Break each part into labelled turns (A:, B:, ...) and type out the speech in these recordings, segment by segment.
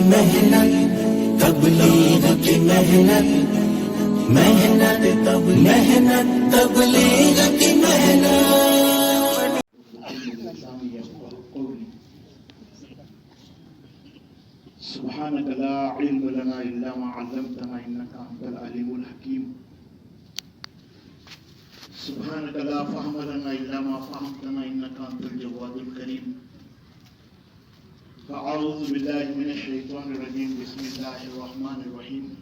A: محنت تبلیغ کی محنت محنت تبلیغ کی محنت.
B: سبحانك لا علم لنا إلا ما علمتنا إنك أنت العليم الحكيم. سبحانك لا فهم لنا إلا ما فهمتنا إنك أنت الجواد الكريم. فأعوذ بالله من الشيطان الرجيم. بسم الله الرحمن الرحيم.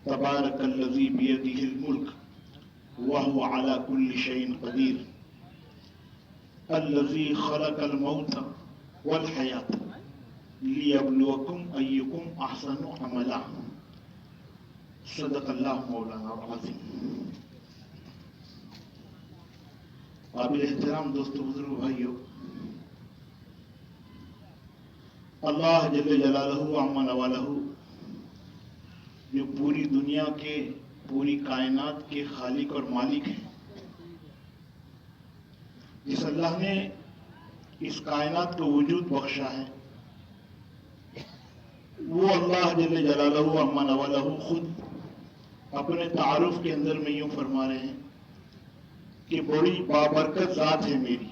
B: تبارك الذي بيده الملك وهو على كل شيء قدير. الذي خلق الموت والحياة ليبلوكم أيكم أحسن عملا. صدق اللہ مولانا العظیم. قابل احترام دوستو بزرگ بھائیو، اللہ جل جلالہ عما نوالہ جو پوری دنیا کے پوری کائنات کے خالق اور مالک ہیں، جس اللہ نے اس کائنات کو وجود بخشا ہے، وہ اللہ جل جلالہ عما نوالہ خود اپنے تعارف کے اندر میں یوں فرما رہے ہیں کہ بڑی بابرکت ذات ہے میری.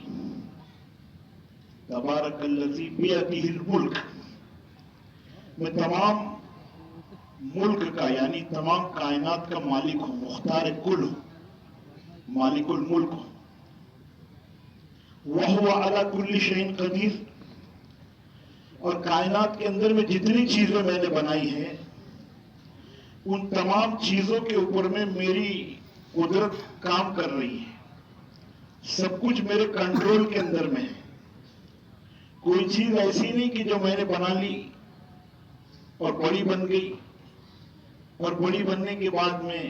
B: تبارک الذی بیدہ الملک، میں تمام ملک کا یعنی تمام کائنات کا مالک ہوں، مختار کل ہوں، مالک الملک ہوں. وہو علی کل شیء قدیر، اور کائنات کے اندر میں جتنی چیزیں میں نے بنائی ہیں ان تمام چیزوں کے اوپر میں میری قدرت کام کر رہی ہے. سب کچھ میرے کنٹرول کے اندر میں ہے. کوئی چیز ایسی نہیں کہ جو میں نے بنا لی اور بڑی بن گئی اور بڑی بننے کے بعد میں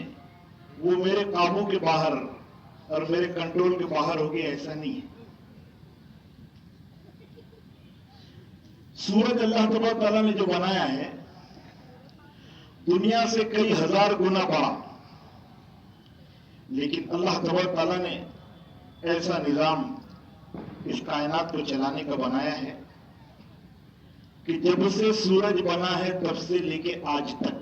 B: وہ میرے قابو کے باہر اور میرے کنٹرول کے باہر ہو گیا، ایسا نہیں ہے. سورج اللہ تبارک تعالیٰ نے جو بنایا ہے دنیا سے کئی ہزار گنا بڑا، لیکن اللہ تبارک تعالیٰ نے ایسا نظام اس کائنات کو چلانے کا بنایا ہے کہ جب سے سورج بنا ہے تب سے لے کے آج تک،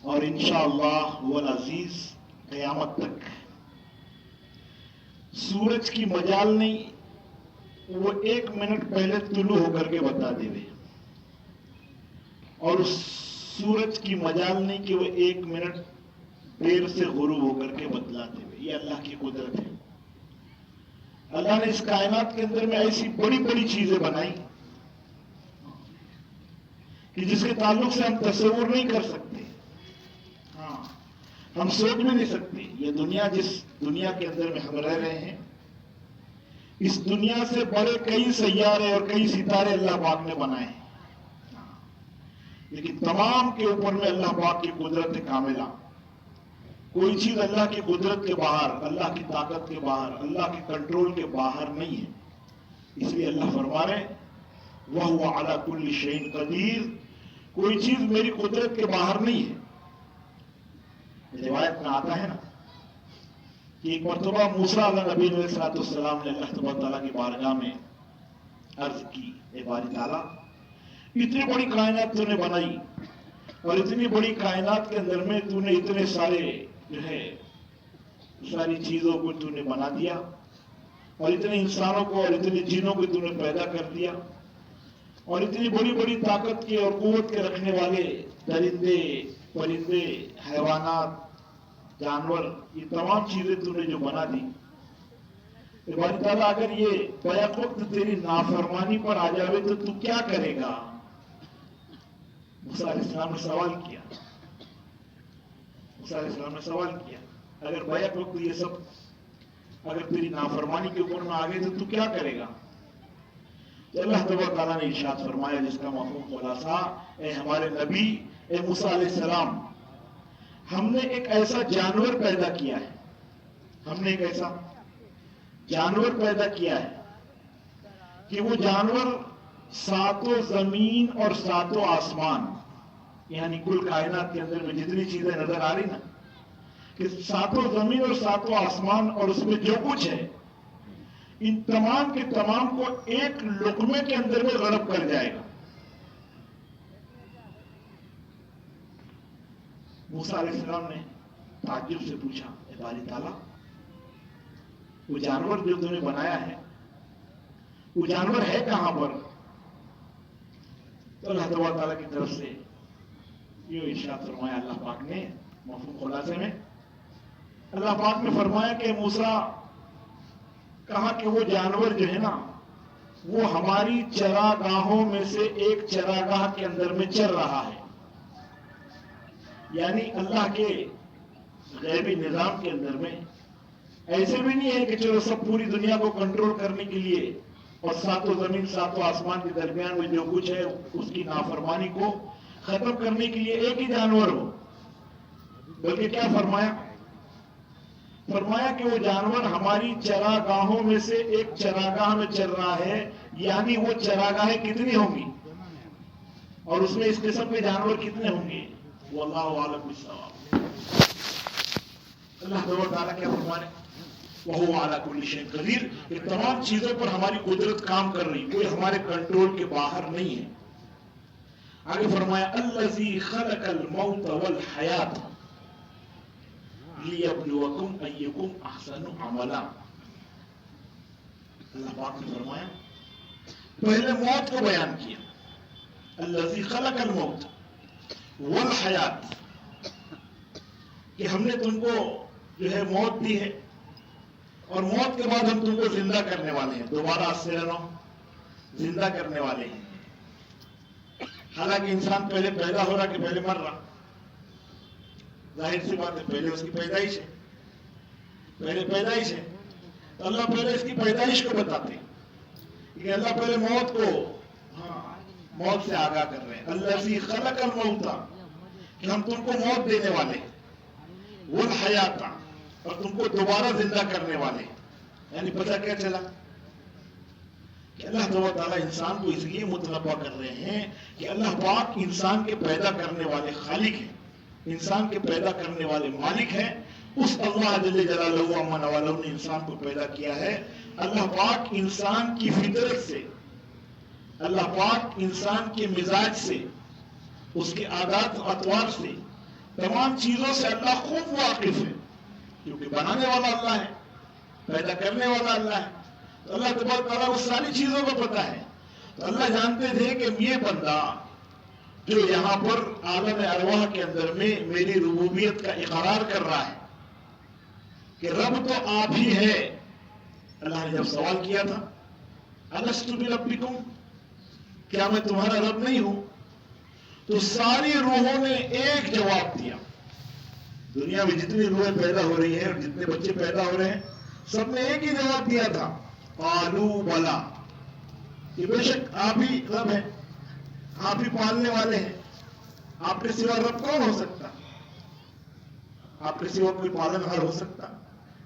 B: اور انشاءاللہ وہ العزیز قیامت تک، سورج کی مجال نہیں وہ 1 منٹ پہلے طلوع ہو کر کے بتا دے دے، اور اس سورج کی مجال نہیں کہ وہ 1 منٹ دیر سے غروب ہو کر کے بدلا دے. یہ اللہ کی قدرت ہے. اللہ نے اس کائنات کے اندر میں ایسی بڑی بڑی چیزیں بنائی کہ جس کے تعلق سے ہم تصور نہیں کر سکتے. ہاں، ہم سوچ بھی نہیں سکتے. یہ دنیا جس دنیا کے اندر میں ہم رہ رہے ہیں، اس دنیا سے بڑے کئی سیارے اور کئی ستارے اللہ پاک نے بنائے ہیں، لیکن تمام کے اوپر میں اللہ پاک کی قدرت کاملہ. کوئی چیز اللہ کی قدرت کے باہر، اللہ کی طاقت کے باہر، اللہ کے کنٹرول کے باہر نہیں ہے. اس لیے اللہ فرما رہے وَهُوَ عَلَى كُلِّ شَيْءٍ قَدِيرٌ، کوئی چیز میری قدرت کے باہر نہیں ہے. روایت میں آتا ہے نا کہ ایک مرتبہ موسیٰ علیہ نبی علیہ السلام نے اللہ تبارک تعالیٰ کی بارگاہ میں عرض کی، اے باری تعالیٰ، اتنی بڑی کائنات تو نے بنائی اور اتنی بڑی کائنات کے اندر میں تو نے اتنے سارے جو ہے ساری چیزوں کو تو نے بنا دیا، اور اتنے انسانوں کو اور اتنے جنوں کو تو نے پیدا کر دیا، اور اتنی بڑی بڑی طاقت کے اور قوت کے رکھنے والے درندے، پرندے، حیوانات، جانور، یہ تمام چیزیں تو نے جو بنا دی. باری تعالیٰ اگر یہ بیک وقت تیری نافرمانی پر آ جاوے تو تو کیا کرے گا؟ موسیٰ علیہ السلام نے سوال کیا. موسیٰ علیہ السلام نے سوال کیا اگر بیک وقت یہ سب اگر تیری نافرمانی کے اوپر میں آ گئے تو تو کیا کرے گا؟ تو اللہ تبارک تعالیٰ نے ارشاد فرمایا جس کا مفہوم خلاصہ، اے ہمارے نبی، اے موسیٰ علیہ السلام، ہم نے ایک ایسا جانور پیدا کیا ہے، ہم نے ایک ایسا جانور پیدا کیا ہے کہ وہ جانور ساتوں زمین اور ساتوں آسمان، یعنی کل کائنات کے اندر میں جتنی چیزیں نظر آ رہی نا، کہ ساتوں زمین اور ساتوں آسمان اور اس میں جو کچھ ہے ان تمام کے تمام کو ایک لقمے کے اندر میں غرق کر جائے گا. موسیٰ علیہ السلام نے تعجب سے پوچھا، اے باری تعالیٰ، وہ جانور جو تم نے بنایا ہے وہ جانور ہے کہاں پر؟ تو اللہ تعالیٰ کی طرف سے یہ ارشاد فرمایا اللہ پاک نے مفہوم خلاصے میں. اللہ پاک نے فرمایا کہ موسیٰ، کہا کہ وہ جانور جو ہے نا وہ ہماری چراگاہوں میں سے ایک چراگاہ کے اندر میں چل رہا ہے. یعنی اللہ کے غیبی نظام کے اندر میں ایسے بھی نہیں ہے کہ چلو سب پوری دنیا کو کنٹرول کرنے کے لیے اور ساتوں زمین ساتوں آسمان کے درمیان میں جو کچھ ہے اس کی نافرمانی کو ختم کرنے کے لیے ایک ہی جانور ہو، بلکہ کیا فرمایا؟ فرمایا کہ وہ جانور ہماری چراگاہوں میں سے ایک چراگاہ میں چل رہا ہے. یعنی وہ چراگاہیں کتنی ہوں گی اور اس میں اس قسم کے جانور کتنے ہوں گے؟ واللہ اعلم بالصواب. اللہ تعالیٰ کیا فرمانے؟ وَهُوَ عَلَى كُلِّ شَيْءٍ قَدِيرٌ. یہ تمام چیزوں پر ہماری قدرت کام کر رہی، کوئی ہمارے کنٹرول کے باہر نہیں ہے. آگے فرمایا الَّذِي خَلَقَ الْمَوْتَ وَالْحَيَاةَ لِيَبْلُوَكُمْ أَيُّكُمْ أَحْسَنُ عَمَلًا. اللہ پاک نے فرمایا پہلے موت کو بیان کیا، الَّذِي خَلَقَ الْمَوْتَ والحیات، کہ ہم نے تم کو جو ہے موت دی ہے اور موت کے بعد ہم تم کو زندہ کرنے والے ہیں، دوبارہ زندہ کرنے والے ہیں. حالانکہ انسان پہلے پیدا ہو رہا کہ پہلے مر رہا؟ ظاہر سی بات ہے، پہلے اس کی پیدائش ہے. پہلے پیدائش ہے تو اللہ پہلے اس کی پیدائش کو بتاتے ہیں کہ اللہ پہلے موت کو موت سے آگاہ کر رہے ہیں. الذی خلق الموت، کہ ہم تم کو موت دینے والے، والحیات، اور تم کو دوبارہ زندہ کرنے والے. یعنی پتہ کیا چلا کہ اللہ تعالیٰ انسان کو اس لیے متنبہ کر رہے ہیں کہ اللہ پاک انسان کے پیدا کرنے والے خالق ہیں، انسان کے پیدا کرنے والے مالک ہیں. اس اللہ جل جلالہ عما نوالہ نے انسان کو پیدا کیا ہے. اللہ پاک انسان کی فطرت سے، اللہ پاک انسان کے مزاج سے، اس کے عادات و اطوار سے، تمام چیزوں سے اللہ خوب واقف ہے، کیونکہ بنانے والا اللہ ہے، پیدا کرنے والا اللہ ہے. تو اللہ تبارک تعالیٰ کو ساری چیزوں کو پتا ہے. تو اللہ جانتے تھے کہ یہ بندہ جو یہاں پر عالم ارواح کے اندر میں میری ربوبیت کا اقرار کر رہا ہے کہ رب تو آپ ہی ہے. اللہ نے جب سوال کیا تھا الست بربکم، کیا میں تمہارا رب نہیں ہوں، تو ساری روحوں نے ایک جواب دیا. دنیا میں جتنی روحیں پیدا ہو رہی ہیں اور جتنے بچے پیدا ہو رہے ہیں سب نے ایک ہی جواب دیا تھا، قالوا بلا، کہ بے شک آپ ہی رب ہیں، آپ ہی پالنے والے ہیں، آپ کے سوا رب کون ہو سکتا؟ آپ کے سوا کوئی پالنہار ہو سکتا؟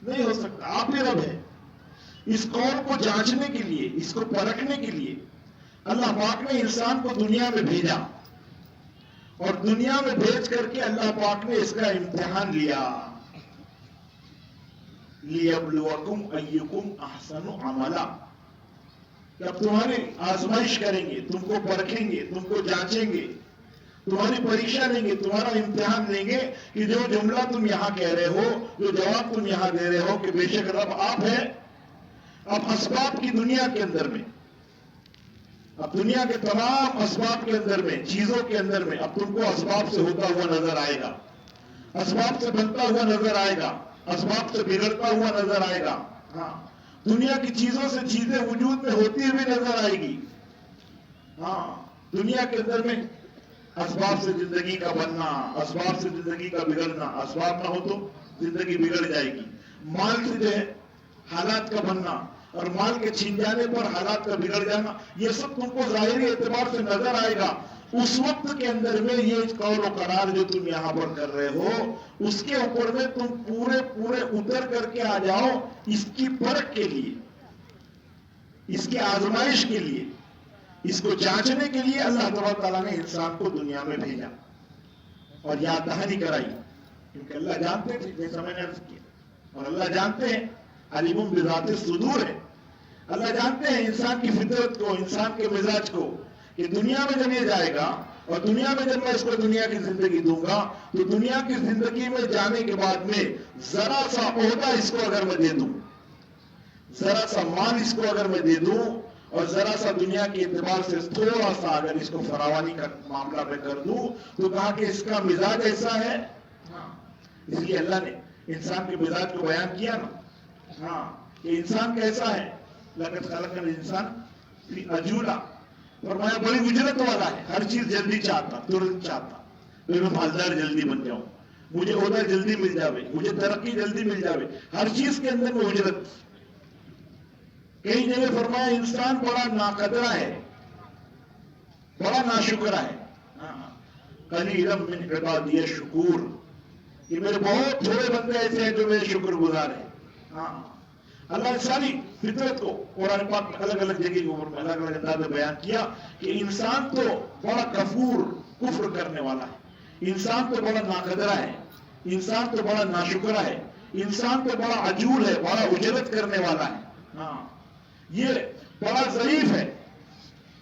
B: نہیں ہو سکتا، آپ ہی رب ہیں. اس قول کو جانچنے کے لیے، اس کو پرکھنے کے لیے اللہ پاک نے انسان کو دنیا میں بھیجا، اور دنیا میں بھیج کر کے اللہ پاک نے اس کا امتحان لیا. لِيَبْلُوَكُمْ أَيُّكُمْ أَحْسَنُ عَمَلًا، کہ اب تمہاری آزمائش کریں گے، تم کو پرکھیں گے، تم کو جانچیں گے، تمہاری پریشا لیں گے، تمہارا امتحان لیں گے کہ جو جملہ تم یہاں کہہ رہے ہو، جو جواب تم یہاں دے رہے ہو کہ بے شک رب آپ ہے، اب اسباب کی دنیا کے اندر میں، اب دنیا کے تمام اسباب کے اندر میں، چیزوں کے اندر میں، اب تم کو اسباب سے ہوتا ہوا نظر آئے گا، اسباب سے بنتا ہوا نظر آئے گا، اسباب سے بگڑتا ہوا نظر آئے گا. ہاں، دنیا کی چیزوں سے چیزیں وجود میں ہوتی ہوئی نظر آئے گی. ہاں، دنیا کے اندر میں اسباب سے زندگی کا بننا، اسباب سے زندگی کا بگڑنا، اسباب نہ ہو تو زندگی بگڑ جائے گی. مال سے جو ہے حالات کا بننا اور مال کے چھین جانے پر حالات کا بگڑ جانا، یہ سب تم کو ظاہری اعتبار سے نظر آئے گا. اس وقت کے اندر میں یہ قول و قرار جو تم یہاں پر کر رہے ہو، اس کے اوپر میں تم پورے اتر کر کے آ جاؤ، اس کی پرکھ کے لیے، اس کی آزمائش کے لیے، اس کو جانچنے کے لیے اللہ تبارک تعالیٰ نے انسان کو دنیا میں بھیجا اور یاد دہانی کرائی. کیونکہ اللہ جانتے تھے، جیسا میں نے عرض کیا، اور اللہ جانتے ہیں، علیم بذات الصدور ہے، اللہ جانتے ہیں انسان کی فطرت کو، انسان کے مزاج کو، کہ دنیا میں جب یہ جائے گا اور دنیا میں جب میں اس کو دنیا کی زندگی دوں گا تو دنیا کی زندگی میں جانے کے بعد میں ذرا سا عہدہ اس کو اگر میں دے دوں، ذرا سا مال اس کو اگر میں دے دوں اور ذرا سا دنیا کے اعتبار سے تھوڑا سا اگر اس کو فراوانی کا معاملہ میں کر دوں تو کہا کہ اس کا مزاج ایسا ہے. اس لیے اللہ نے انسان کے مزاج کو بیان کیا نا، کہ انسان کیسا ہے. لقد خلقنا الانسان فی عجولہ، فرمایا بڑی اجرت والا ہے، ہر چیز جلدی چاہتا، ترنت چاہتا، میں مالدار جلدی بن جاؤں، مجھے عہدہ جلدی مل جاوے، مجھے ترقی جلدی مل جاوے، ہر چیز کے اندر میں اجرت. کئی جگہ فرمایا انسان بڑا ناقدرہ ہے، بڑا ناشکرہ ہے. قلیلا من عبادی الشکور، کہ میرے بہت تھوڑے بندے ایسے ہیں جو میرے شکر گزار ہیں. اللہ نے ساری فطرت کو قرآن پاک میں الگ الگ جگہ کے اوپر میں الگ الگ انداز میں بیان کیا کہ انسان تو بڑا کفور، کفر کرنے والا ہے، انسان تو بڑا ناقدرہ ہے، انسان تو بڑا ناشکرہ ہے، انسان تو بڑا عجول ہے، بڑا اجرت کرنے والا ہے. یہ بڑا ضعیف ہے،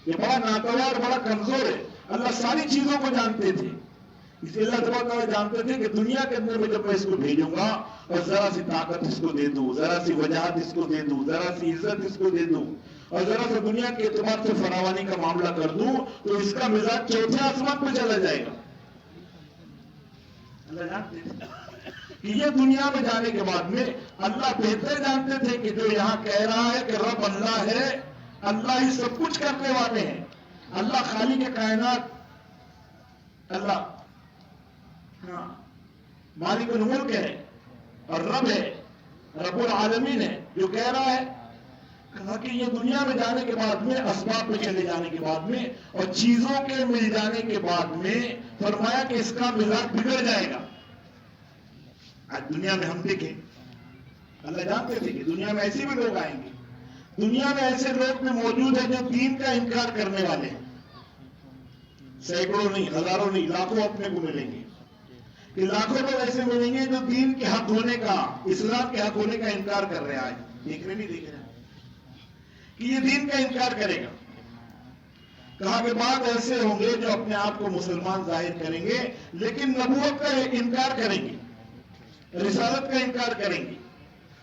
B: یہ بڑا ناتوار، بڑا کمزور ہے. اللہ ساری چیزوں کو جانتے تھے، اس لیے اللہ تبارک و تعالیٰ جانتے تھے کہ دنیا کے اندر میں جب میں اس کو بھیجوں گا اور ذرا سی طاقت اس کو دے دوں، ذرا سی وجاہت اس کو دے دوں، ذرا سی عزت اس کو دے دوں اور ذرا سا دنیا کے اعتبار سے فراوانی کا معاملہ کر دوں تو اس کا مزاج چوتھے آسمان پہ چلا جائے گا. اللہ جانتے تھے کہ یہ دنیا میں جانے کے بعد میں اللہ بہتر جانتے تھے کہ جو یہاں کہہ رہا ہے کہ رب اللہ ہے، اللہ ہی سب کچھ کرنے والے ہیں، اللہ خالق کائنات، اللہ مالک الملک ہے اور رب ہے، رب العالمین ہے. جو کہہ رہا ہے کہا کہ یہ دنیا میں جانے کے بعد میں، اسباب پہ چلے جانے کے بعد میں اور چیزوں کے مل جانے کے بعد میں فرمایا کہ اس کا مزاج بگڑ جائے گا. آج دنیا میں ہم دیکھیں، اللہ جانتے تھے کہ دنیا میں ایسے بھی لوگ آئیں گے، دنیا میں ایسے لوگ بھی موجود ہیں جو دین کا انکار کرنے والے ہیں. سینکڑوں نہیں، ہزاروں نہیں، لاکھوں اپنے کو ملیں گے کہ لاکھوں لوگ ایسے ملیں گے جو دین کے حق ہونے کا، اسلام کے حق ہونے کا انکار کر رہے ہیں. آج دیکھ رہے نہیں دیکھ رہے کہ یہ دین کا انکار کرے گا. کہا کہ بعض ایسے ہوں گے جو اپنے آپ کو مسلمان ظاہر کریں گے لیکن نبوت کا انکار کریں گے، رسالت کا انکار کریں گے.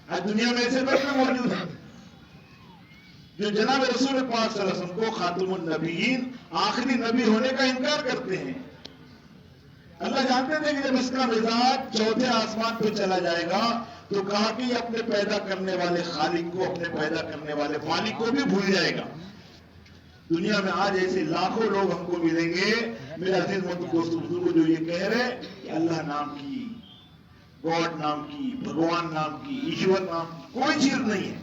B: آج دنیا میں ایسے لوگ موجود ہیں جو جناب رسول پاک صلی اللہ علیہ وسلم کو خاتم النبیین، آخری نبی ہونے کا انکار کرتے ہیں. اللہ جانتے تھے کہ جب اس کا مزاج چوتھے آسمان پہ چلا جائے گا تو کہا کہ یہ اپنے پیدا کرنے والے خالق کو، اپنے پیدا کرنے والے مالک کو بھی بھول جائے گا. دنیا میں آج ایسے لاکھوں لوگ ہم کو ملیں گے میرے عزیز دوستوں جو یہ کہہ رہے کہ اللہ نام کی، گاڈ نام کی، بھگوان نام کی، ایشور نام کی کوئی چیز نہیں ہے.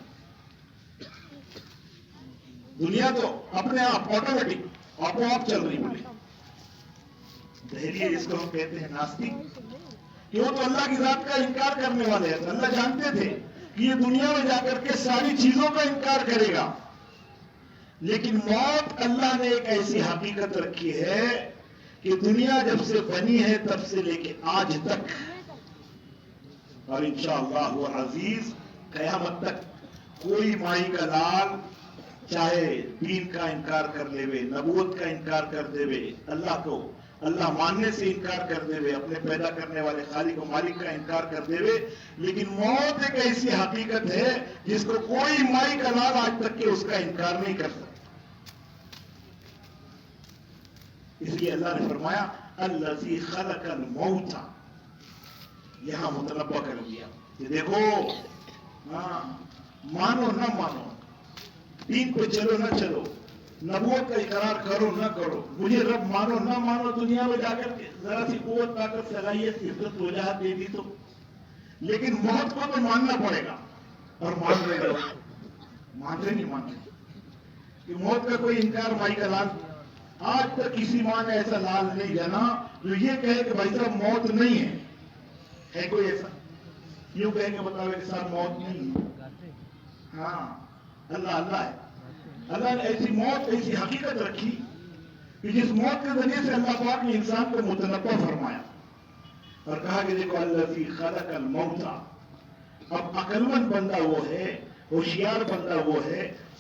B: دنیا تو اپنے آپ آٹومیٹک آپ چل رہی بولے. دہلی جس کو ہم کہتے ہیں ناستک، کہ وہ تو اللہ کی ذات کا انکار کرنے والے ہیں. اللہ جانتے تھے کہ یہ دنیا میں جا کر کے ساری چیزوں کا انکار کرے گا، لیکن موت اللہ نے ایک ایسی حقیقت رکھی ہے کہ دنیا جب سے بنی ہے تب سے لے کے آج تک اور انشاءاللہ العزیز قیامت تک کوئی مائی کا لال چاہے دین کا انکار کر لے وے، نبوت کا انکار کر دے وے، اللہ کو اللہ ماننے سے انکار کر دے وے، اپنے پیدا کرنے والے خالق و مالک کا انکار کر دے وے، لیکن موت ایک ایسی حقیقت ہے جس کو کوئی مائی کا لال آج تک کے اس کا انکار نہیں کر سکتا. اس لیے اللہ نے فرمایا الذی خلق الموت، یہاں متنبہ کر دیا کہ دیکھو مانو نہ مانو، دین پہ چلو نہ چلو، نبوت کا اقرار کرو نہ کرو، مجھے رب مانو نہ مانو، دنیا میں جا کر کے ذرا سی قوت طاقت صلاحیت عزت وجاہت دے دی تو، لیکن موت کو تو ماننا پڑے گا. اور مان رہے لوگ مانتے نہیں مانتے کہ موت کا کوئی انکار مائی کا لال. آج تک کسی ماں نے ایسا لال نہیں جانا جو یہ کہے کہ بھائی صاحب موت نہیں ہے کوئی ایسا یوں کہیں کہ بتاؤ کہ صاحب موت نہیں ہے. ہاں اللہ اللہ ہے. اللہ نے ایسی موت، ایسی حقیقت رکھی کہ جس موت کے ذریعے سے اللہ پاک نے انسان کو متنبہ فرمایا اور کہا کہ دیکھو الذی خلق الموت. اب عقل مند بندہ وہ ہے، ہوشیار بندہ وہ ہے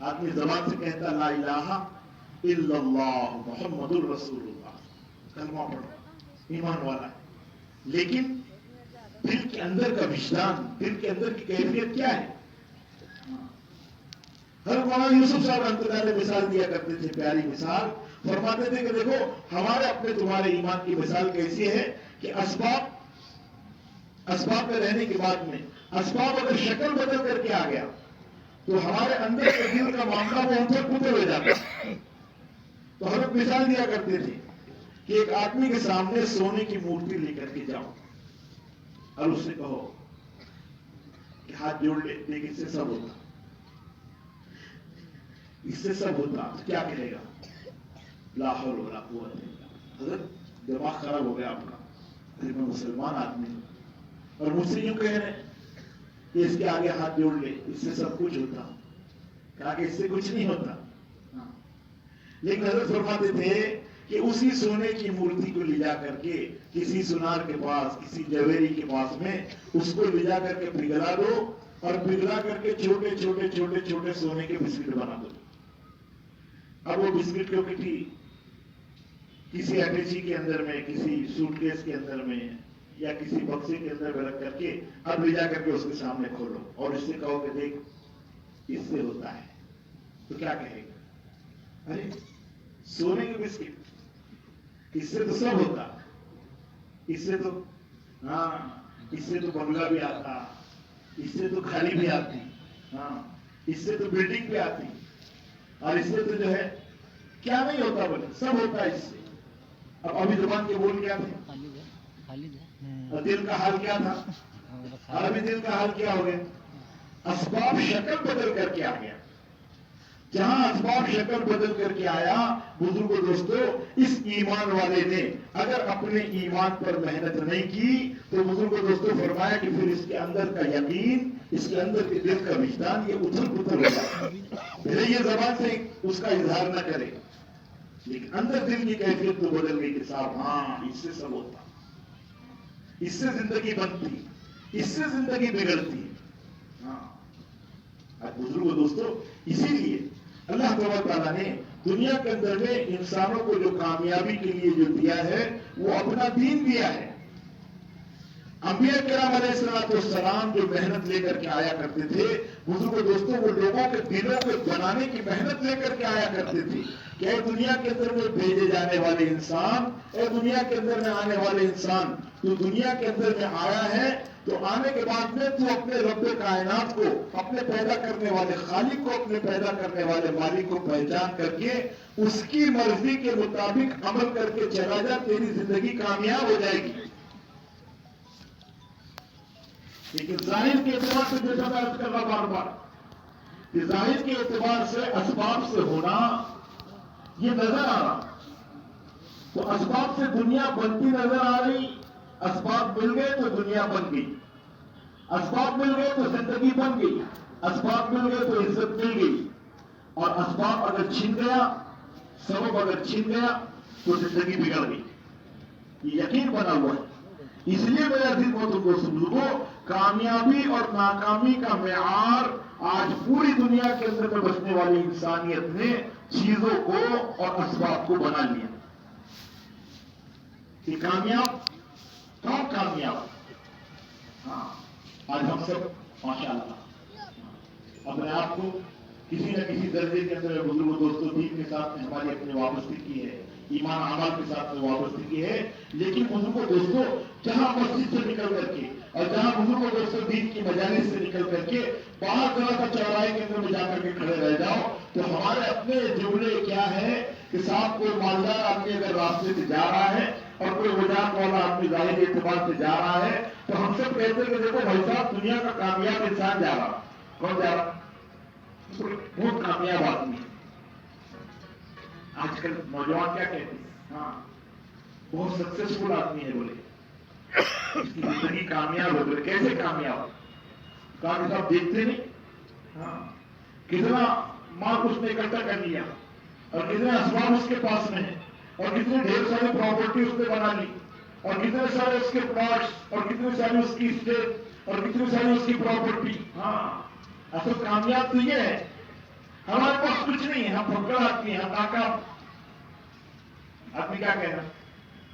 B: آدمی زبان سے کہتا لا الہ الا اللہ محمد الرسول اللہ، کلمہ پڑھو، ایمان والا ہے، لیکن دل کے اندر کا وجدان، دل کے اندر کی کیفیت کیا ہے؟ ہر مولانا یوسف صاحب رحمۃ اللہ علیہ مثال دیا کرتے تھے، پیاری مثال فرماتے تھے کہ دیکھو ہمارے اپنے تمہارے ایمان کی مثال کیسی ہے کہ اسباب میں رہنے کے بعد میں اسباب اگر شکل بدل کر کے آ گیا تو ہمارے اندر کے دل کا معاملہ وہ ہم سے پوتے ہو جاتا ہے۔ تو ہم مثال دیا کرتے تھے کہ ایک آدمی کے سامنے سونے کی مورتی لے کر کے جاؤ اور اس سے کہو کہ ہاتھ جوڑ لے، دیکھ اس سے سب ہوتا، اس سے سب ہوتا، تو کیا کہے گا؟ لا حول ولا قوت الا باللہ۔ حضرت دماغ خراب ہو گیا آپ کا، میں مسلمان آدمی ہوں اور مجھ سے یوں کہہ رہے ہیں کہ اس کے آگے ہاتھ جوڑ لے، اس سے سب کچھ ہوتا، کہا کہ اس سے کچھ نہیں ہوتا۔ لیکن حضرت فرماتے تھے کہ اسی سونے کی مورتی کو لے جا کر کے کسی سنار کے پاس، کسی جویری کے پاس میں اس کو لے جا کر کے پگھلا دو اور پگھلا کر کے چھوٹے چھوٹے چھوٹے چھوٹے سونے کے بسکٹ بنا دو۔ اب وہ بسکٹ کو کسی اٹیچی کے اندر میں، کسی سوٹ کیس کے اندر میں یا کسی بکسے کے اندر میں رکھ کر کے اب لے جا کر کے اس کے سامنے کھولو اور اس سے کہو کہ دیکھ اس سے ہوتا ہے، تو کیا کہے گا؟ ارے سونے کے بسکٹ، اس سے تو سب ہوتا، اس سے تو ہاں، اس سے تو بنگلہ بھی آتا، اس سے تو کھالی بھی آتی، ہاں، اس سے تو بلڈنگ بھی آتی، اور اس سے تو جو ہے کیا نہیں ہوتا، بولے سب ہوتا ہے اس سے۔ اب ابھی زبان کے بول کیا تھے اور دل کا حال کیا تھا، اور ابھی دل کا حال کیا ہو گیا؟ اسباب شکل بدل کر کے آ گیا۔ جہاں اسباب شکل بدل کر کے آیا، بزرگوں دوستو، اس ایمان والے نے اگر اپنے ایمان پر محنت نہیں کی تو بزرگوں دوستو فرمایا کہ پھر اس کے اندر کا یقین، اس کے اندر کے دل کا وجدان یہ اتھل پتھل ہو جاتا ہے۔ بھلے یہ زبان سے اس کا اظہار نہ کرے لیکن اندر دل کی کیفیت تو بدل گئی کہ صاحب ہاں اس سے سب ہوتا، اس سے زندگی بنتی، اس سے زندگی بگڑتی۔ ہاں اب بزرگوں دوستو، اسی لیے اللہ تعالیٰ نے دنیا کے اندر میں انسانوں کو جو کامیابی کے لیے جو دیا ہے وہ اپنا دین دیا ہے۔ انبیاء کرام علیہ السلام جو محنت لے کر کے آیا کرتے تھے، بزرگوں دوستوں، وہ لوگوں کے دلوں کو بنانے کی محنت لے کر کے آیا کرتے تھے کہ اے دنیا کے اندر میں بھیجے جانے والے انسان، اے دنیا کے اندر میں آنے والے انسان، تو دنیا کے اندر میں آیا ہے تو آنے کے بعد میں تو اپنے رب کائنات کو، اپنے پیدا کرنے والے خالق کو، اپنے پیدا کرنے والے مالک کو پہچان کر کے اس کی مرضی کے مطابق عمل کر کے چلا جا، تیری زندگی کامیاب ہو جائے گی۔ لیکن ظاہر کے اعتبار سے جیسا میں عرض کر رہا بار بار کہ ظاہر کے اعتبار سے اسباب سے ہونا یہ نظر آ رہا، تو اسباب سے دنیا بنتی نظر آ رہی، اسباب مل گئے تو دنیا بن گئی، اسباب مل گئے تو زندگی بن گئی، اسباب مل گئے تو عزت مل گئی، اور اسباب اگر چھن گیا، سبب اگر چھن گیا تو زندگی بگڑ گئی۔ یہ یقین بنا ہوا ہے۔ اس لیے میرا دل محترم بزرگوں، کامیابی اور ناکامی کا معیار آج پوری دنیا کے اندر میں بسنے والی انسانیت نے چیزوں کو اور اسباب کو بنا لیا کہ کامیاب کون کامیاب؟ ہاں آج ہم سب ماشاءاللہ اپنے آپ کو کسی نہ کسی درجے کے اندر بزرگوں دوستوں دین کے ساتھ ہماری اپنی وابستگی کی ہے، ایمان عمل کے ساتھ میں وابستگی ہے، لیکن بزرگوں دوستوں جہاں مسجد سے نکل کر کے اور جہاں بزرگوں دوستوں دین کی مجالس سے نکل کر کے باہر ذرا سا چوراہے کے اندر میں جا کر کے کھڑے رہ جاؤ تو ہمارے اپنے جملے کیا ہے کہ صاحب کوئی مالدار آدمی اگر راستے سے جا رہا ہے اور کوئی وجاہت والا آدمی ظاہری اعتبار سے جا رہا ہے تو ہم سب کہتے ہیں کہ دیکھو بھائی صاحب دنیا کا کامیاب انسان جا رہا، کون جا رہا؟ بہت کامیاب آدمی ہے۔ آج کل نوجوان کیا کہتے ہیں؟ ہاں بہت سکسیسفل آدمی ہے، بولے اس کی زندگی کامیاب ہو گئی۔ کیسے کامیاب؟ کام صاحب دیکھتے نہیں، ہاں کتنا مال اس نے اکٹھا کر لیا اور کتنے اسباب اس کے پاس میں ہیں اور کتنے ڈھیر ساری پراپرٹی اس نے بنا لی اور کتنے سارے اس کے پلاٹس اور کتنے ساری اس کی اسٹیٹ اور کتنی ساری اس کی پراپرٹی۔ ہاں اصل کامیاب تو یہ ہے ہمارے پاس کچھ نہیں ہے، ہم پھکڑ آدمی ہیں، ہم ناکام. آدمی کیا کہہ رہا ہے؟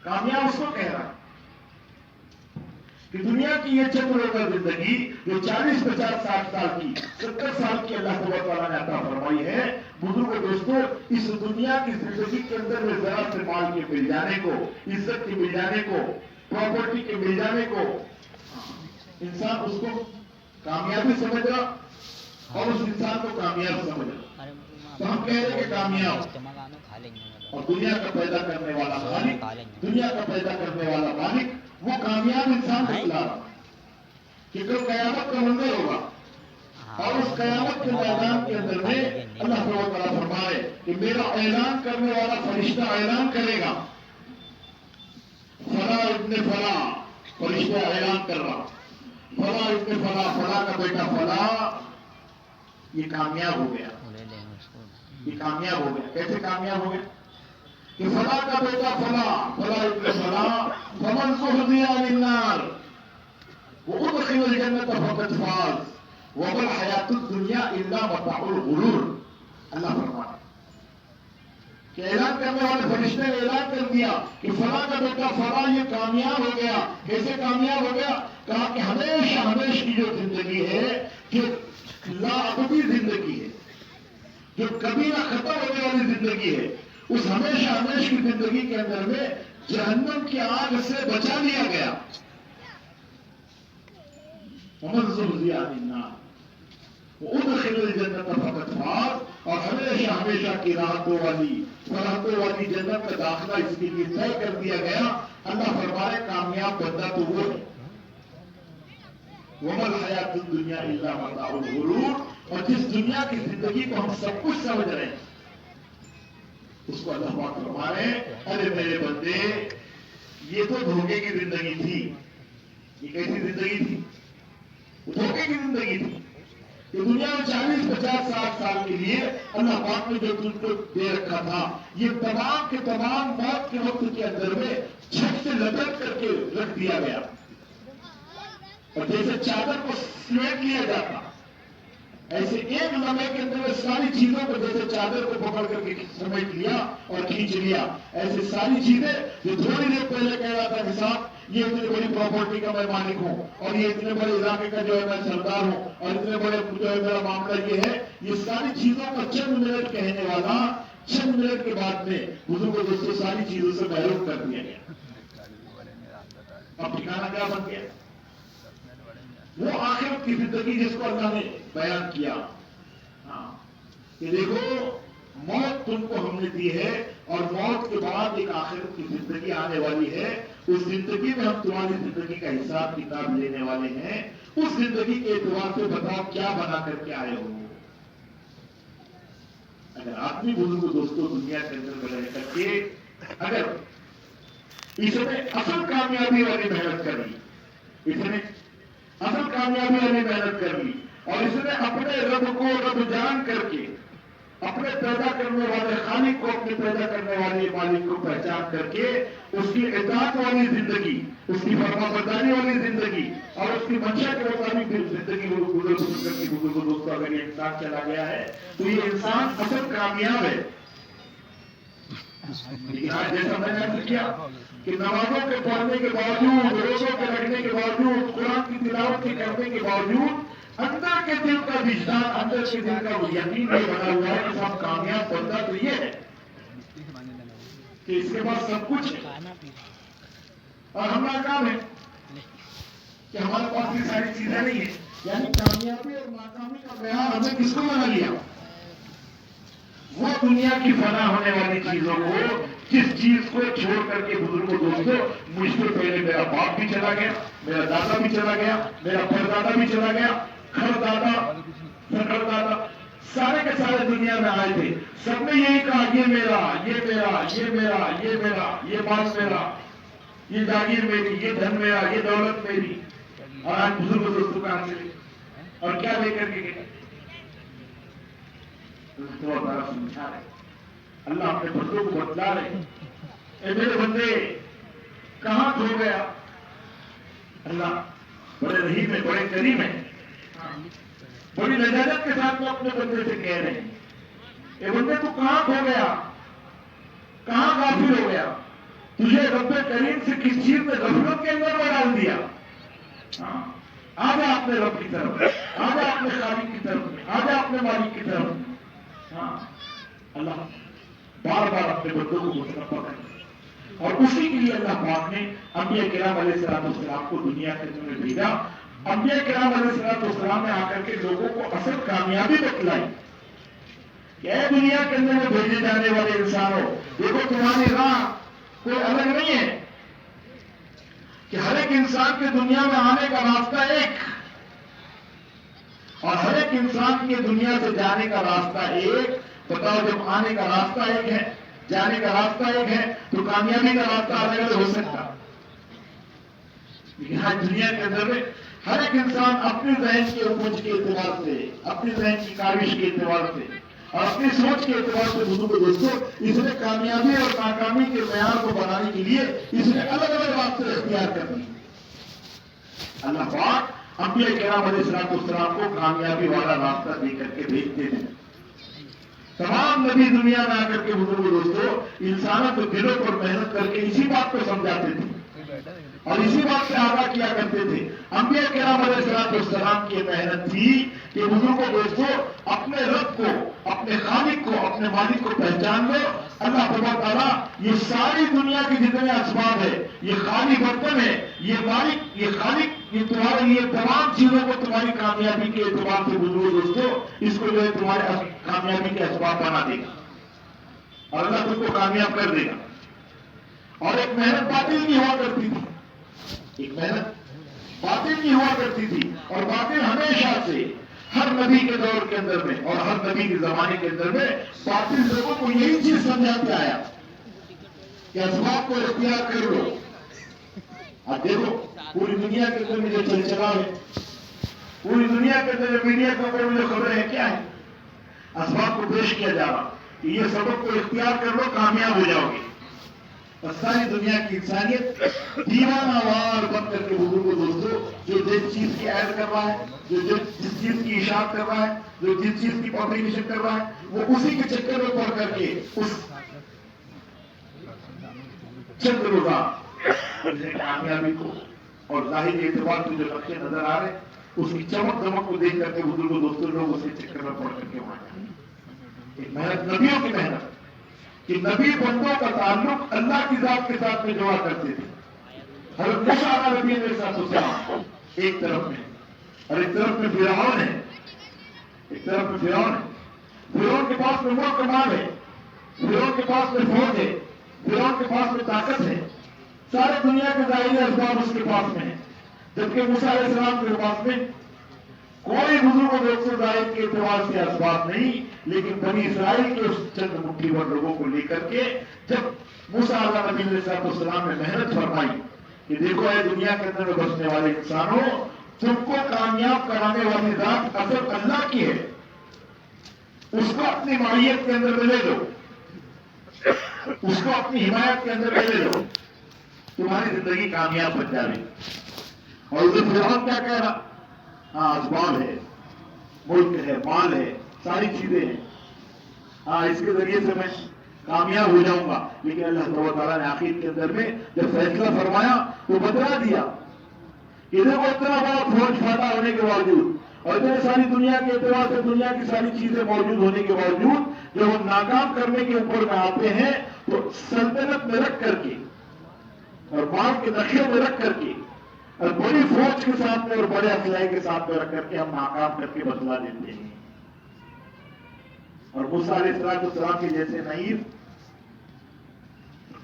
B: کامیاب اس کو کہہ رہا ہے کہ دنیا کی یہ چند روزہ زندگی جو 40-50-60 سال کی 70 سال کی اللہ تعالیٰ نے عطا فرمائی ہے، بزرگوں دوستوں، اس دنیا کی زندگی کے اندر میں ذرا سے مال کے مل جانے کو، عزت کے مل جانے کو، پراپرٹی کے مل جانے کو انسان اس کو کامیابی سمجھ رہا اور اس انسان کو کامیاب سمجھ رہا. تو ہم کہہ رہے ہیں کہ کامیاب اور دنیا کا پیدا کرنے والا مالک، دنیا کا پیدا کرنے والا مالک وہ کامیاب انسان کو بلا رہا کہ کل قیامت کا منظر ہوگا اور اس قیامت کے میدان کے اندر میں اللہ تعالیٰ فرمائے کہ میرا اعلان کرنے والا فرشتہ اعلان کرے گا، فلاں ابن فلاں، فرشتہ اعلان کر رہا، فلاں ابن فلاں، فلاں کا بیٹا فلاں یہ کامیاب ہو گیا، یہ کامیاب ہو گیا. کیسے کامیاب ہو گیا؟ کہ فلاں کا بیٹا فلاں، فلاں ابن فلاں، فمن زحزح عن النار وادخل الجنة فقد فاز وما الحیاة الدنیا الا متاع الغرور. اللہ فرماتا کہ اعلان کرنے والے فرشتے نے اعلان کر دیا کہ فلاں کا بیٹا فلاں یہ کامیاب ہو گیا. کیسے کامیاب ہو گیا؟ کہا کہ ہمیشہ ہمیشہ کی جو زندگی ہے، جو لا ابدی زندگی ہے، جو کبھی نہ ختم ہونے والی زندگی ہے، اس ہمیشہ ہمیشہ کی زندگی کے اندر میں جہنم کی آگ سے بچا لیا گیا. ومن زحزح عن النار وادخل الجنة فقد فاز، اور ہمیشہ ہمیشہ کی راحتوں والی فرحتوں والی جنت کا داخلہ اس کے لیے طے کر دیا گیا. اللہ فرمائے کامیاب بندہ تو وہ ہے. وما الحیاة الدنیا الا متاع الغرور، اور جس دنیا کی زندگی کو ہم سب کچھ سمجھ رہے ہیں اس کو اللہ پاک فرما رہے ہیں ارے میرے بندے یہ تو دھوکے کی زندگی تھی. یہ کیسی زندگی تھی؟ دھوکے کی زندگی تھی. یہ دنیا میں 40-50-60 سال کے لیے اللہ پاک نے جو تم کو دے رکھا تھا، یہ تمام کے تمام موت کے وقت کے اندر میں چھت سے لپٹ کر کے رکھ دیا گیا. اور جیسے چادر کو سمیٹ لیا جاتا، ایسے ایک لمحے کے اندر میں ساری چیزوں کو جیسے چادر کو پکڑ کر کے سمیٹ لیا اور کھینچ لیا، ایسے ساری چیزیں جو تھوڑی دیر پہلے کہہ رہا تھا حساب یہ اتنی بڑی پراپرٹی کا میں مالک ہوں اور یہ اتنے بڑے علاقے کا جو ہے میں سردار ہوں اور اتنے بڑے جو ہے میرا معاملہ یہ ہے، یہ ساری چیزوں کا چند منٹ کہنے والا چند منٹ کے بعد میں بزرگوں دوستوں ساری چیزوں سے محروم کر دیا گیا. اب ٹھکانا کیا بن گیا؟ وہ آخرت کی زندگی جس کو اللہ نے بیان کیا. ہاں کہ دیکھو موت تم کو ہم نے دی ہے اور موت کے بعد ایک آخرت کی زندگی آنے والی ہے. اس زندگی میں ہم تمہاری زندگی کا حساب کتاب لینے والے ہیں. اس زندگی کے اعتبار سے بتاؤ کیا بنا کر کے آئے ہو. اگر آدمی بزرگ دوستوں دنیا کے اندر رہ کر کے اگر اس نے اصل کامیابی والی محنت کر لی، اس نے اصل کامیابی والی محنت کر لی اور اس نے اپنے رب کو رب جان کر کے اپنے پیدا کرنے والے خالق کو اپنے پیدا کرنے والے مالک کو پہچان کر کے اس کی اطاعت والی زندگی، اس کی فرما برداری والی زندگی اور اس کی منشا کے مطابق زندگی بزرگ دوستوں اگر یہ انسان چلا گیا ہے تو یہ انسان اصل کامیاب ہے. لیکن آج جیسا میں نے عرض کیا کہ نمازوں کے پڑھنے کے باوجود، روزوں کے رکھنے کے باوجود، قرآن کی تلاوت کے کرنے کے باوجود اندر کے دل کا وجدان، اندر کے دل کا وہ یقین نہیں بنا ہوا ہے کہ سب کامیاب بندہ تو یہ ہے کہ اس کے پاس سب کچھ ہے اور ہم ناکام ہے کہ ہمارے پاس یہ ساری چیزیں نہیں ہیں. یعنی کامیابی اور ناکامی کا معیار ہمیں کس کو بنا لیا؟ وہ دنیا کی فنا ہونے والی چیزوں کو، جس چیز کو چھوڑ کر کے بزرگوں دوستوں مجھ سے پہلے میرا باپ بھی چلا گیا، میرا دادا بھی چلا گیا، میرا پردادا بھی چلا گیا، کھڑ دادا سکڑ دادا سارے کے سارے دنیا میں آئے تھے. سب نے یہی کہا یہ میرا، یہ میرا، یہ میرا، یہ میرا، یہ بات میرا، یہ جاگیر میری، یہ دھن میرا، یہ دولت میری. اور آج بزرگ دوستوں کہاں سے اور کیا لے کر کے گئے؟ سمجھا رہے اللہ اپنے بندوں کو بتلا رہے اے میرے بندے کہاں کھو گیا. اللہ بڑے رحیم ہے، بڑے کریم ہے، بڑی لجاجت کے ساتھ میں اپنے بندے سے کہہ رہے ہیں اے بندے تو کہاں کھو گیا، کہاں غافل ہو گیا، تجھے رب کریم سے کس چیز نے غفلت کے اندر میں ڈال دیا؟ آجا اپنے رب کی طرف، آجا اپنے خالق کی طرف میں، آجا اپنے مالک کی طرف میں۔ اللہ بار بار اپنے بندوں کو متنبہ کرے، اور اسی کے لیے اللہ پاک نے انبیاء کرام علیہ السلام کو دنیا کے اندر میں بھیجا۔ انبیاء کرام علیہ السلام نے آ کر کے لوگوں کو اصل کامیابی بتلائی کہ اے دنیا کے اندر میں بھیجے جانے والے انسانوں، دیکھو تمہاری راہ کوئی الگ نہیں ہے، کہ ہر ایک انسان کے دنیا میں آنے کا راستہ ایک، اور ہر ایک انسان کے دنیا سے جانے کا راستہ ایک۔ بتاؤ جب آنے کا راستہ ایک ہے، جانے کا راستہ ایک ہے، تو کامیابی کا راستہ الگ الگ ہو سکتا۔ لیکن ہر دنیا کے اندر میں ہر ایک انسان اپنے ذہن کے اپج کے اعتبار سے، اپنے ذہن کی کاوش کے اعتبار سے اور اپنی سوچ کے اعتبار سے دوستوں اس نے کامیابی اور ناکامی کے معیار کو بنانے کے لیے اس نے الگ الگ راستے اختیار کر دی۔ اللہ پاک انبیاء کرام علیہ السلام کو کامیابی والا راستہ دے کر کے بھیجتے تھے۔ تمام نبی دنیا میں آ کر کے دوستوں انسانوں کے دلوں پر محنت کر کے اسی بات کو سمجھاتے تھے اور اسی بات سے آگاہ کیا کرتے تھے۔ انبیاء کرام علیہ السلام کی محنت تھی کہ دوستوں اپنے رب کو، اپنے خالق کو، اپنے مالک کو پہچان لو۔ اللہ تبارک تعالیٰ یہ ساری دنیا کے جتنے اسباب ہے، یہ خالی برتن ہے، یہ مالک، یہ خالق، یہ تمہارے لیے تمام چیزوں کو تمہاری کامیابی کے اعتبار سے دوستوں اس کو جو ہے تمہارے کامیابی کے اسباب بنا دے گا اور اللہ تم کو کامیاب کر دے گا۔ اور ایک محنت باطل نہیں ہوا کرتی تھی، ایک محنت باطل نہیں ہوا کرتی تھی، اور باطل ہمیشہ سے ہر نبی کے دور کے اندر میں اور ہر نبی کے زمانے کے اندر میں باطل لوگوں کو یہی چیز سمجھاتے آیا کہ اسباب کو اختیار کر لو۔ اب دیکھو پوری دنیا کے اندر میں جو چل چلا ہے، پوری دنیا کے اندر میڈیا کے اوپر میں جو خبریں ہیں کیا ہے؟ اسباب کو پیش کیا جا رہا کہ یہ سبب کو اختیار کر لو، کامیاب ہو جاؤ گے۔ اور ساری دنیا کی انسانیت دیوانہ وار بن کر کے دوستوں جو جس چیز کی ایڈ کر رہا ہے، جو جس چیز کی اشاعت کر رہا ہے، جو جس چیز کی پبلیکیشن کر رہا ہے، وہ اسی کے چکر میں پڑ کر کے اس چند روزہ کامیابی کو اور ظاہری اعتبار سے جو لقطے نظر آ رہے اس کی چمک دمک کو دیکھ کر کے دوستوں لوگ اس کے چکر میں پڑ کر کے وہاں جائیں۔ ایک محنت نبیوں کی محنت کہ نبی بندوں کا تعلق اللہ کی ذات کے ساتھ میں جوڑا کرتے تھے۔ حضرت موسیٰ علیہ نبی علیہ السلام ایک طرف میں اور ایک طرف میں فرعون ہے، ایک طرف میں فرعون ہے، فرعون کے پاس میں ملک مال ہے، فرعون کے پاس میں فوج ہے، فرعون کے پاس میں طاقت ہے، سارے دنیا کے ظاہری اسباب اس کے پاس میں ہیں، جبکہ موسیٰ علیہ السلام کے پاس میں کوئی بزرگ دوستوں ظاہر کے اعتبار سے اسباب نہیں، لیکن بنی اسرائیل کے اس چند مٹھی بھر لوگوں کو لے کر کے جب موسیٰ علیہ نبی علیہ السلام نے محنت فرمائی کہ دیکھو اے دنیا کے اندر میں بسنے والے انسانوں، تم کو کامیاب کرانے والی ذات اصل اللہ کی ہے، اس کو اپنی معیت کے اندر میں لے لو، اس کو اپنی حمایت کے اندر میں لے لو، تمہاری زندگی کامیاب بن جائے۔ اور اسے فرعون کیا کہہ رہا؟ ہاں اسباب ہے، ملک ہے، مال ہے، ساری چیزیں ہیں، ہاں اس کے ذریعے سے میں کامیاب ہو جاؤں گا۔ لیکن اللہ تعالیٰ نے آخر کے اندر میں جب فیصلہ فرمایا تو بتلا دیا کہ دیکھو اتنا بڑا فوج پھاٹا ہونے کے باوجود اور اتنے ساری دنیا کے اعتبار سے دنیا کی ساری چیزیں موجود ہونے کے باوجود جب وہ ناکام کرنے کے اوپر میں آتے ہیں تو سلطنت میں رکھ کر کے اور مال کے نقشے میں رکھ کر کے اور بڑی فوج کے ساتھ میں اور بڑے اسلحے کے ساتھ میں رکھ کر کے ہم ناکام کر کے بدلا دیتے ہیں۔ اور موسیٰ علیہ السلام کے جیسے نائب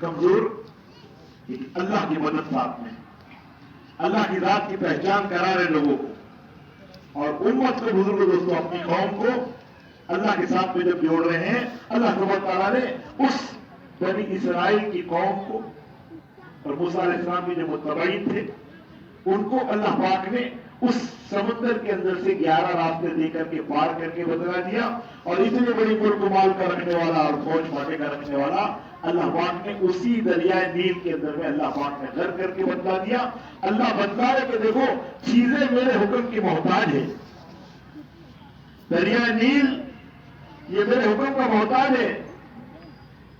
B: کمزور اللہ کی مدد ساتھ میں، اللہ کی ذات کی پہچان کرا رہے لوگوں کو اور امت کو بزرگ دوستوں اپنی قوم کو اللہ کے ساتھ میں جب جوڑ رہے ہیں، اللہ سبحانہ تعالیٰ نے اس بنی اسرائیل کی قوم کو اور موسیٰ علیہ السلام کے جو متبعین تھے ان کو اللہ پاک نے اس سمندر کے اندر سے 11 راستے دے کر کے پار کر کے بدلا دیا، اور اتنے بڑی ملک مال کا رکھنے والا اور فوج پھاٹے کا رکھنے والا اللہ پاک نے اسی دریائے نیل کے اندر میں اللہ پاک نے غرق کر کے بدلا دیا۔ اللہ بدلا ہے کہ دیکھو چیزیں میرے حکم کی محتاج ہے، دریائے نیل یہ میرے حکم کا محتاج ہے،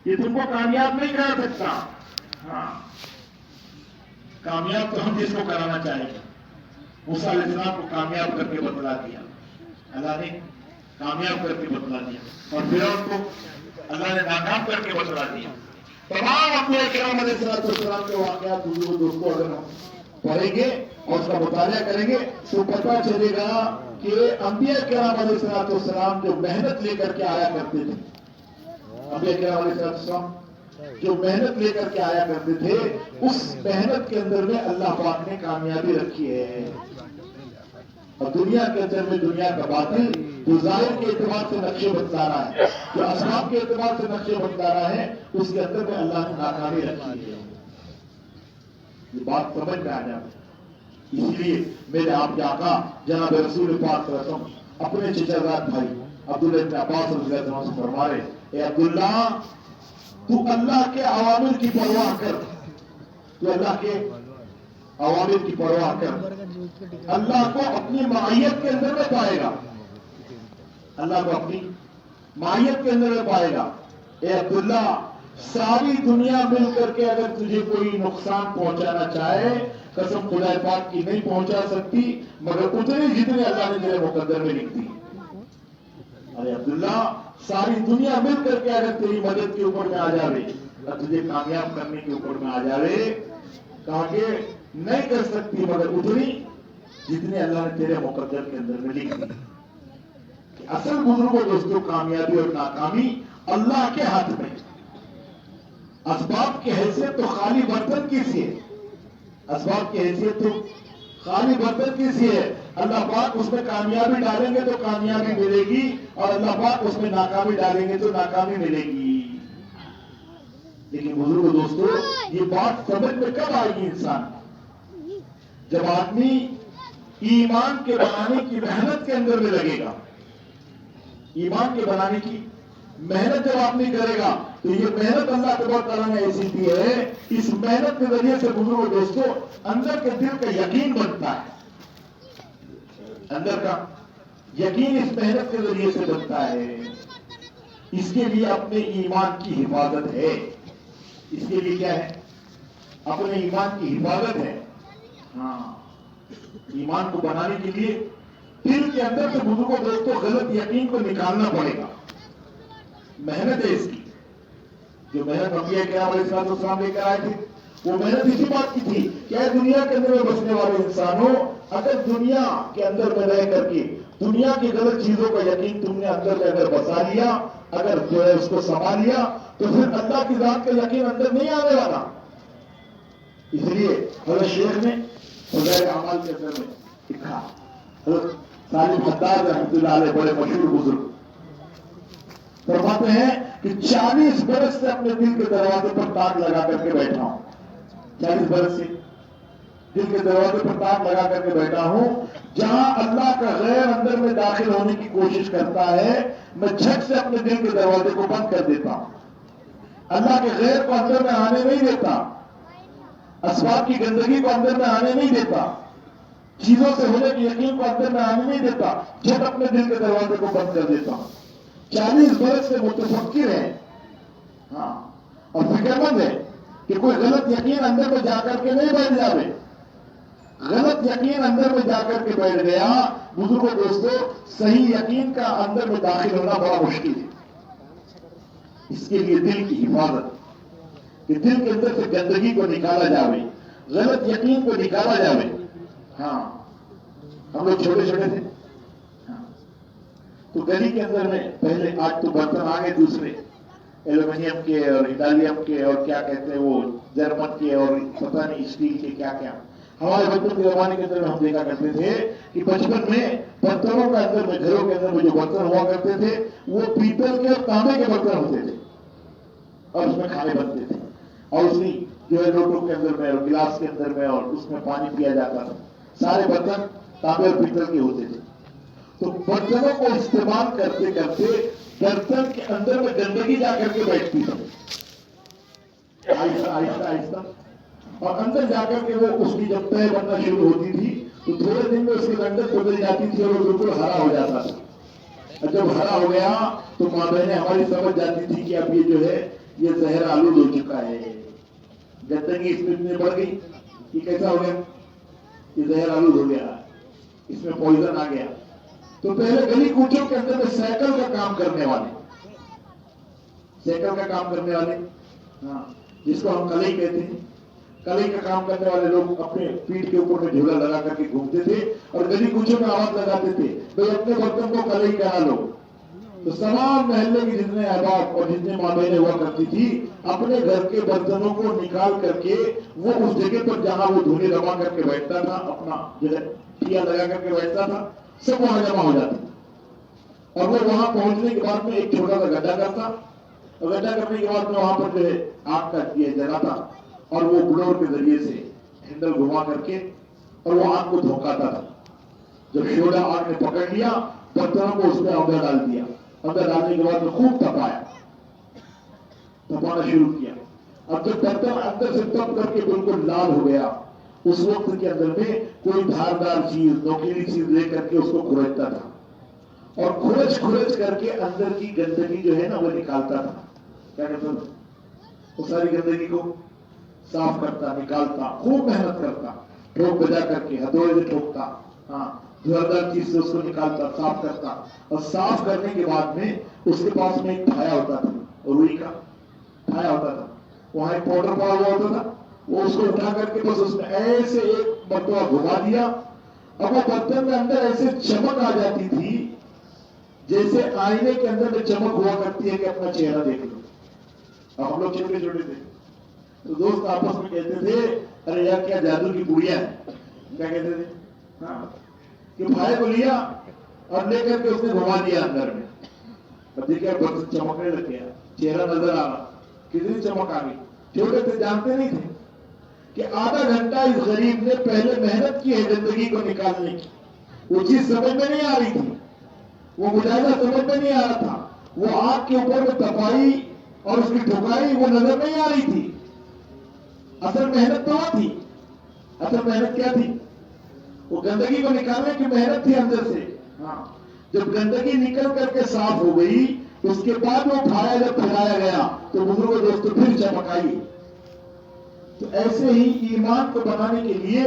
B: یہ تم کو کامیاب نہیں کرا سکتا. ہاں کامیاب تو ہم جس کو کرانا چاہیں گے. موسیٰ علیہ السلام کو کامیاب کر کے بتلا دیا اللہ نے، کامیاب کر کے بتلا دیا. اور فرعون کو اللہ نے ناکام کر کے بتلا دیا. تمام انبیاء کرام علیہ السلام کے واقعات دوستوں اگر ہم پڑھیں گے اور اس کا مطالعہ کریں گے تو پتہ چلے گا کہ انبیاء کرام علیہ السلام جو محنت لے کر کے آیا کرتے تھے، انبیاء کرام علیہ السلام جو محنت لے کر کے آیا کرتے تھے، اس محنت کے اندر میں اللہ پاک نے کامیابی رکھی ہے. اور دنیا کے اندر میں دنیا کا باطل جو ظاہر کے اعتبار سے نقشے بتلا رہا ہے، جو اسباب کے اعتبار سے نقشے بتلا رہا ہے، اس کے اندر میں اللہ نے ناکامی رکھی ہے. یہ بات سمجھ میں آ جائے. اسی لیے میرے آپ کے آقا جناب رسول پاک صلی اللہ علیہ وسلم اپنے چچا زاد بھائی عبداللہ بن عباس رضی اللہ عنہ سے فرما رہے، اے عبداللہ تو اللہ کے اوامر کی پرواہ کر، تو اللہ کے اوامر کی پرواہ کر، اللہ کو اپنی معیت کے اندر میں پائے گا، اللہ کو اپنی معیت کے اندر میں پائے گا. اے عبداللہ ساری دنیا مل کر کے اگر تجھے کوئی نقصان پہنچانا چاہے، قسم خدا پاک کی نہیں پہنچا سکتی مگر اتنے جتنے اللہ نے تیرے مقدر میں لکھ دی. ارے عبداللہ ساری دنیا مل کر کے اگر تیری مدد کے اوپر میں آ جاوے اور تجھے کامیاب کرنے کے اوپر میں آ جاوے، کہا کہ نہیں کر سکتی مگر اتنی جتنے اللہ نے تیرے مقدر کے اندر میں لکھ دی. اصل بزرگوں دوستوں کامیابی اور ناکامی اللہ کے ہاتھ میں. اسباب کی حیثیت تو خالی برتن کی سی ہے، اسباب کی حیثیت تو خالی برتن کی سی ہے. اللہ پاک اس میں کامیابی ڈالیں گے تو کامیابی ملے گی، اور اللہ پاک اس میں ناکامی ڈالیں گے تو ناکامی ملے گی. لیکن بزرگوں دوستوں یہ بات سمجھ میں کب آئے گی انسان؟ جب آدمی ایمان کے بنانے کی محنت کے اندر میں لگے گا. ایمان کے بنانے کی محنت جب آدمی کرے گا تو یہ محنت اللہ تبارک تعالیٰ نے ایسی دی ہے، اس محنت کے ذریعے سے بزرگوں دوستوں اندر کے دل کا یقین بنتا ہے. اندر کا یقین اس محنت کے ذریعے سے بنتا ہے. اس کے لیے اپنے ایمان کی حفاظت ہے. اس کے لیے کیا ہے؟ اپنے ایمان کی حفاظت ہے. ہاں ایمان کو بنانے کے لیے دل کے اندر سے بزرگوں دوستوں غلط یقین کو نکالنا پڑے گا. محنت ہے اس کی. جو محنت انبیاء کرام علیہ السلام لے کر آئے تھے وہ محنت اسی بات کی تھی کہ اے دنیا کے اندر میں بسنے والے انسانوں، اگر دنیا کے اندر میں رہ کر کے دنیا کی غلط چیزوں کا یقین تم نے اندر میں اگر بسا لیا، اگر جو ہے اس کو سما لیا، تو پھر اللہ کی ذات کا یقین اندر نہیں آنے والا. اس لیے حضرت شیخ نے فضائل اعمال کے اندر میں لکھا، حضرت سالم حداد رحمۃ اللہ علیہ بڑے مشہور بزرگ فرماتے ہیں کہ 40 برس سے اپنے دل کے دروازے پر تاک لگا کر کے بیٹھا ہوں. 40 برس سے دل کے دروازے پر تاک لگا کر کے بیٹھا ہوں. جہاں اللہ کا غیر اندر میں داخل ہونے کی کوشش کرتا ہے، میں جھٹ سے اپنے دل کے دروازے کو بند کر دیتا ہوں. اللہ کے غیر کو اندر میں آنے نہیں دیتا، اسباب کی گندگی کو اندر میں آنے نہیں دیتا، چیزوں سے ہونے کی یقین کو اندر میں آنے نہیں دیتا، جھٹ اپنے دل کے دروازے کو بند کر دیتا ہوں. 40 برس سے متفکر ہے، ہاں، اور فکر مند ہے کہ کوئی غلط یقین اندر میں جا کر کے نہیں بیٹھ جاوے. غلط یقین اندر میں جا کر کے بیٹھ گیا بزرگوں دوستوں، صحیح یقین کا اندر میں داخل ہونا بڑا مشکل ہے. اس کے لیے دل کی حفاظت، کہ دل کے اندر سے گندگی کو نکالا جاوے، غلط یقین کو نکالا جاوے. ہاں ہم لوگ چھوٹے چھوٹے تھے تو گلی کے اندر میں پہلے، آج تو برتن آ گئے دوسرے ایلومینیم کے اور اٹالیم کے اور کیا کہتے ہیں وہ جرمن کے اور پتہ نہیں اسٹیل کے کیا کیا. ہمارے بچپن کے زمانے کے اندر میں ہم دیکھا کرتے تھے کہ بچپن میں برتنوں کا اندر میں گھروں کے اندر میں جو برتن ہوا کرتے تھے وہ پیتل کے اور تانبے کے برتن ہوتے تھے اور اس میں کھانے بنتے تھے اور اسی جو ہے لوٹوں کے اندر میں اور گلاس کے اندر میں اور اس میں پانی پیا جاتا تھا. سارے برتن تانبے اور پیتل کے ہوتے تھے. تو برتنوں کو استعمال کرتے کرتے برتن کے اندر میں گندگی جا کر کے بیٹھتی تھی آہستہ آہستہ آہستہ، اور اندر جا کر کے وہ اس کی جب تہ بننا شروع ہوتی تھی تو تھوڑے دن میں اس کی رنگت بدل جاتی تھی اور وہ بالکل ہرا ہو جاتا تھا. اور جب ہرا ہو گیا
C: تو ماں بہنیں ہماری سمجھ جاتی تھی کہ اب یہ جو ہے یہ زہر آلود ہو چکا ہے، گندگی اس میں اتنی بڑھ گئی کہ کیسا ہو گیا، یہ زہر آلود ہو گیا، اس میں پوائزن آ گیا. تو پہلے گلی کوچوں کے اندر میں سائیکل کا کام کرنے والے، ہاں جس کو ہم کلئی کہتے ہیں، کلئی کا کام کرنے والے لوگ اپنے پیٹھ کے اوپر میں جھولا لگا کر کے گھومتے تھے اور گلی کوچوں میں آواز لگاتے تھے بھائی اپنے برتن کو کلئی کرا لو. تو تمام محلے کی جتنے احباب اور جتنے ماں بہنیں ہوا کرتی تھی اپنے گھر کے برتنوں کو نکال کر کے وہ اس جگہ پر جہاں وہ دھونے جما کر کے بیٹھتا تھا، اپنا جو ہے ٹیا لگا کر کے بیٹھتا تھا، سب وہاں جمع ہو جاتے اور وہ وہاں پہنچنے کے بعد میں ایک چھوٹا سا گڈھا کرتا اور گڈھا کرنے کے بعد میں وہاں پر جو ہے آگ کا دیا جلاتا اور وہ بلور کے ذریعے سے ہینڈل گھما کر کے اور وہ آگ کو دھونکاتا تھا. جب شعلہ آگ نے پکڑ لیا برتنوں کو اس میں اندر ڈال دیا، اندر ڈالنے کے بعد میں خوب تپانا شروع کیا. اب جب برتن اندر سے تپ کر کے بالکل لال ہو گیا اس وقت کے اندر میں کوئی دھاردار چیز نوکیلی چیز لے کر کے اس کو کھرچتا تھا اور کھرچ کر کے اندر کی گندگی جو ہے نا وہ نکالتا تھا. کیا کہتا تھا؟ وہ ساری گندگی کو صاف کرتا، نکالتا، خوب محنت کرتا، ٹھوک بجا کر کے ہتھوڑے سے ٹھوکتا، ہاں دھاردار چیز سے اس کو نکالتا، صاف کرتا اور صاف کرنے کے بعد میں اس کے پاس میں ایک پھایا ہوتا تھا، روئی کا پھایا ہوتا تھا، وہاں ایک پاؤڈر پڑا ہوا ہوتا تھا، وہ اس کو اٹھا کر کے بس اس میں ایسے ایک مرتبہ گھما دیا. اب وہ برتن میں اندر ایسے چمک آ جاتی تھی جیسے آئینے کے اندر میں چمک ہوا کرتی ہے کہ اپنا چہرہ دیکھ لو. اب ہم لوگ چھوٹے چھوٹے تھے تو دوست آپس میں کہتے تھے ارے یار کیا جادو کی پوڑیاں ہیں، کیا کہتے تھے، ہاں کہ بھائی کو لیا اور لے کر کے اس نے گھما دیا اندر میں. اب دیکھیں برتن چمکنے لگ گیا، چہرہ نظر آ رہا، کتنی چمک آ گئی. چھوٹے تھے جانتے نہیں تھے کہ آدھا گھنٹہ اس غریب نے پہلے محنت کی ہے زندگی کو نکالنے کی. وہ چیز سمجھ میں نہیں آ رہی تھی، وہ مجاہدہ سمجھ میں نہیں آ رہا تھا، وہ آگ کے اوپر میں تپائی اور اس کی ٹھکائی وہ نظر نہیں آ رہی تھی. اصل محنت تو وہ تھی، اصل محنت کیا تھی؟ وہ گندگی کو نکالنے کی محنت تھی اندر سے. ہاں جب گندگی نکل کر کے صاف ہو گئی اس کے بعد وہ پھایا جب پھیلایا گیا تو بزرگوں دوستوں پھر چمک آئی. تو ایسے ہی ایمان کو بنانے کے لیے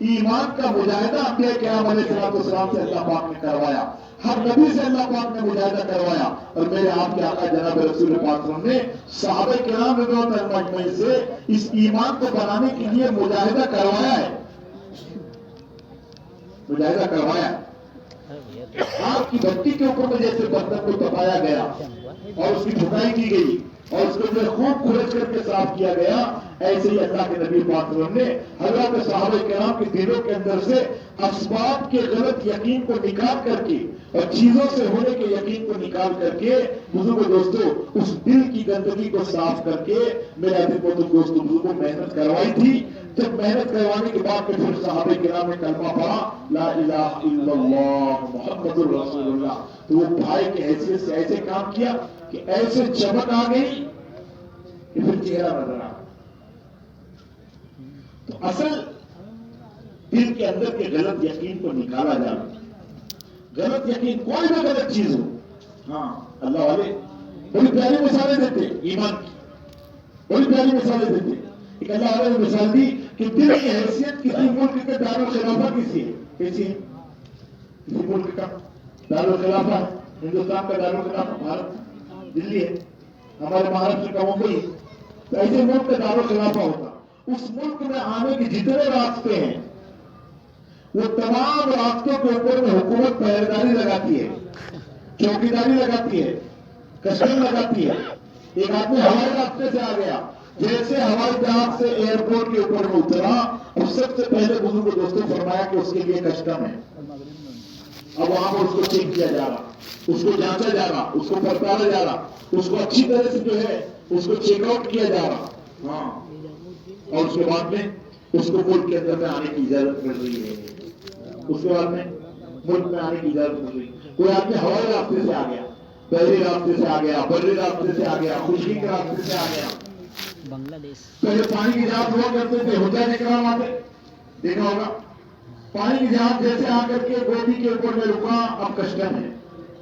C: ایمان کا مجاہدہ انبیاء کرام علیہ السلام سے اللہ پاک نے کروایا، ہر نبی سے اللہ پاک نے مجاہدہ کروایا اور میرے آپ کے آقا جناب رسول پاک نے صحابہ کرام رضوان اللہ اجمعین سے اس ایمان کو بنانے کے لیے مجاہدہ کروایا ہے، مجاہدہ کروایا. آگ کی بھٹی کے اوپر میں جیسے برتن کو تپایا گیا اور اس کی ٹھکائی کی گئی اور اس کو خوب کھرچ کر کے صاف کیا گیا، ایسے ہی اللہ کے نبی پاک نے حضرات صحابہ کرام کے دلوں کے اندر سے اسباب کے غلط یقین کو نکال کر کے اور چیزوں سے ہونے کے یقین کو نکال کر کے بزرگوں دوستوں اس دل کی گندگی کو صاف کر کے میرے عزیز دوستوں بزرگوں محنت کروائی تھی. جب محنت کروانے کے بعد پھر صحابہ کرام نے کلمہ پڑھا لا الہ الا اللہ محمد رسول اللہ، تو وہ بھائی کی حیثیت سے ایسے کام کیا کہ ایسے چمک آ گئی کہ پھر چہرہ نظر آ. تو اصل دل کے اندر کے غلط یقین کو نکالا جانا، غلط یقین کوئی بھی غلط چیز ہو. ہاں اللہ والے بڑی پیاری مثالیں دیتے ایمان کی، بڑی پیاری مثالیں دیتے. ایک اللہ والے نے مثال دی کہ دل کی حیثیت کسی ملک کے دارالخلافہ کسی ہے، کسی ہے کسی ملک کا دارالخلافہ ہے. ہندوستان کا دارالخلافہ بھارت دلی ہے، ہمارے مہاراشٹر کا ممبئی. تو ایسے ملک کا دارالخلافہ ہوتا، اس ملک میں آنے کے جتنے راستے ہیں وہ تمام راستوں کے اوپر میں حکومت پہرےداری لگاتی ہے، چوکیداری لگاتی ہے، کسٹم لگاتی ہے. ایک آدمی ہوائی راستے سے آ گیا، جیسے ہوائی جہاز سے ایئرپورٹ کے اوپر میں اترا اور سب سے پہلے بزرگ دوستوں فرمایا کہ اس کے لیے کسٹم ہے. اب وہاں پر اس کو چیک کیا جا رہا، اس کو جانچا جا رہا، اس کو پڑتالا جا رہا، اس کو اچھی طرح سے جو ہے اس کو چیک آؤٹ کیا جا رہا. ہاں اور اس کے بعد میں اس کو ملک کے اندر میں آنے کی اجازت مل رہی ہے. اس کے بعد میں ملک میں آنے کی اجازت مل رہی ہے. کوئی آدمی ہوائی راستے سے آ گیا، بحری راستے سے آ گیا، بری راستے سے آ گیا، خشکی کے راستے سے آ گیا. بنگلہ دیش پہلے پانی کی جہاز ہوا کرتے تھے، ہوتا نکرام آتے دیکھا ہوگا. پانی کی جہاز جیسے آ کر کے گوبھی کے اوپر میں رکا، اب کسٹم ہے.